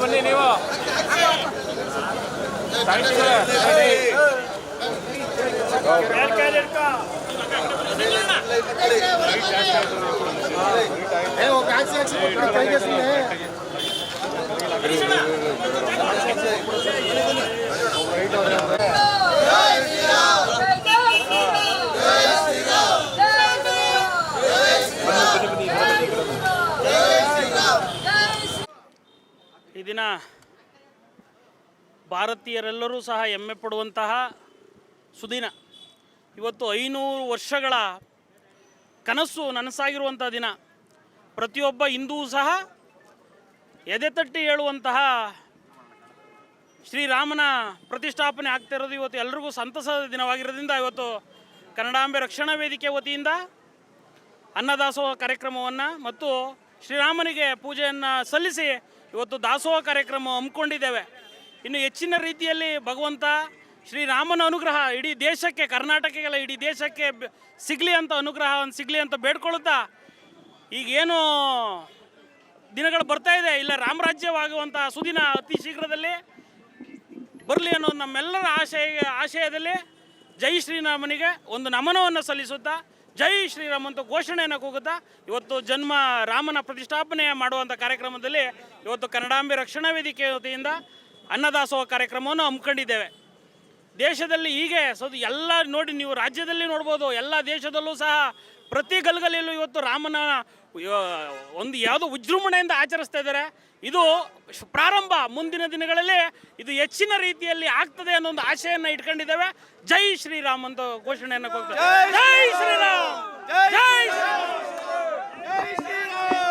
ಬನ್ನಿ ನೀವು ಈ ದಿನ ಭಾರತೀಯರೆಲ್ಲರೂ ಸಹ ಹೆಮ್ಮೆ ಪಡುವಂತಹ ಸುದಿನ. ಇವತ್ತು 500 ವರ್ಷಗಳ ಕನಸು ನನಸಾಗಿರುವಂಥ ದಿನ. ಪ್ರತಿಯೊಬ್ಬ ಹಿಂದೂವು ಸಹ ಎದೆತಟ್ಟಿ ಹೇಳುವಂತಹ ಶ್ರೀರಾಮನ ಪ್ರತಿಷ್ಠಾಪನೆ ಆಗ್ತಿರೋದು ಇವತ್ತು ಎಲ್ರಿಗೂ ಸಂತಸದ ದಿನವಾಗಿರೋದ್ರಿಂದ ಇವತ್ತು ಕನ್ನಡಾಂಬೆ ರಕ್ಷಣಾ ವೇದಿಕೆ ವತಿಯಿಂದ ಅನ್ನದಾಸೋಹ ಕಾರ್ಯಕ್ರಮವನ್ನು ಮತ್ತು ಶ್ರೀರಾಮನಿಗೆ ಪೂಜೆಯನ್ನು ಸಲ್ಲಿಸಿ ಇವತ್ತು ದಾಸೋಹ ಕಾರ್ಯಕ್ರಮ ಹಮ್ಮಿಕೊಂಡಿದ್ದೇವೆ. ಇನ್ನು ಹೆಚ್ಚಿನ ರೀತಿಯಲ್ಲಿ ಭಗವಂತ ಶ್ರೀರಾಮನ ಅನುಗ್ರಹ ಇಡೀ ದೇಶಕ್ಕೆ, ಕರ್ನಾಟಕಕ್ಕೆಲ್ಲ ಇಡೀ ದೇಶಕ್ಕೆ ಸಿಗಲಿ ಅಂತ ಅನುಗ್ರಹ ಸಿಗಲಿ ಅಂತ ಬೇಡ್ಕೊಳ್ಳುತ್ತಾ, ಈಗೇನು ದಿನಗಳು ಬರ್ತಾ ಇದೆ, ಇಲ್ಲ ರಾಮರಾಜ್ಯವಾಗುವಂಥ ಸುದಿನ ಅತಿ ಶೀಘ್ರದಲ್ಲಿ ಬರಲಿ ಅನ್ನೋ ನಮ್ಮೆಲ್ಲರ ಆಶಯದಲ್ಲಿ ಜೈ ಶ್ರೀರಾಮನಿಗೆ ಒಂದು ನಮನವನ್ನು ಸಲ್ಲಿಸುತ್ತಾ ಜೈ ಶ್ರೀರಾಮ್ ಅಂತ ಘೋಷಣೆಯನ್ನು ಕೂಗುತ್ತಾ ಇವತ್ತು ಜನ್ಮ ರಾಮನ ಪ್ರತಿಷ್ಠಾಪನೆ ಮಾಡುವಂಥ ಕಾರ್ಯಕ್ರಮದಲ್ಲಿ ಇವತ್ತು ಕನ್ನಡಾಂಬೆ ರಕ್ಷಣಾ ವೇದಿಕೆ ವತಿಯಿಂದ ಅನ್ನದಾಸೋಹ ಕಾರ್ಯಕ್ರಮವನ್ನು ಹಮ್ಮಿಕೊಂಡಿದ್ದೇವೆ. ದೇಶದಲ್ಲಿ ಹೀಗೆ ಎಲ್ಲ ನೋಡಿ, ನೀವು ರಾಜ್ಯದಲ್ಲಿ ನೋಡ್ಬೋದು, ಎಲ್ಲ ದೇಶದಲ್ಲೂ ಸಹ ಪ್ರತಿ ಗಲ್ಗಲಿಯಲ್ಲೂ ಇವತ್ತು ರಾಮನ ಒಂದು ಯಾವುದೋ ವಿಜೃಂಭಣೆಯಿಂದ ಆಚರಿಸ್ತಾ ಇದ್ದಾರೆ. ಇದು ಪ್ರಾರಂಭ, ಮುಂದಿನ ದಿನಗಳಲ್ಲಿ ಇದು ಹೆಚ್ಚಿನ ರೀತಿಯಲ್ಲಿ ಆಗ್ತದೆ ಅನ್ನೋ ಒಂದು ಆಶೆಯನ್ನು ಇಟ್ಕೊಂಡಿದ್ದೇವೆ. ಜೈ ಶ್ರೀರಾಮ್ ಅಂತ ಘೋಷಣೆಯನ್ನು ಕೊಡ್ತಾರೆ. ಜೈ ಶ್ರೀರಾಮ್, ಜೈ ಶ್ರೀರಾಮ್.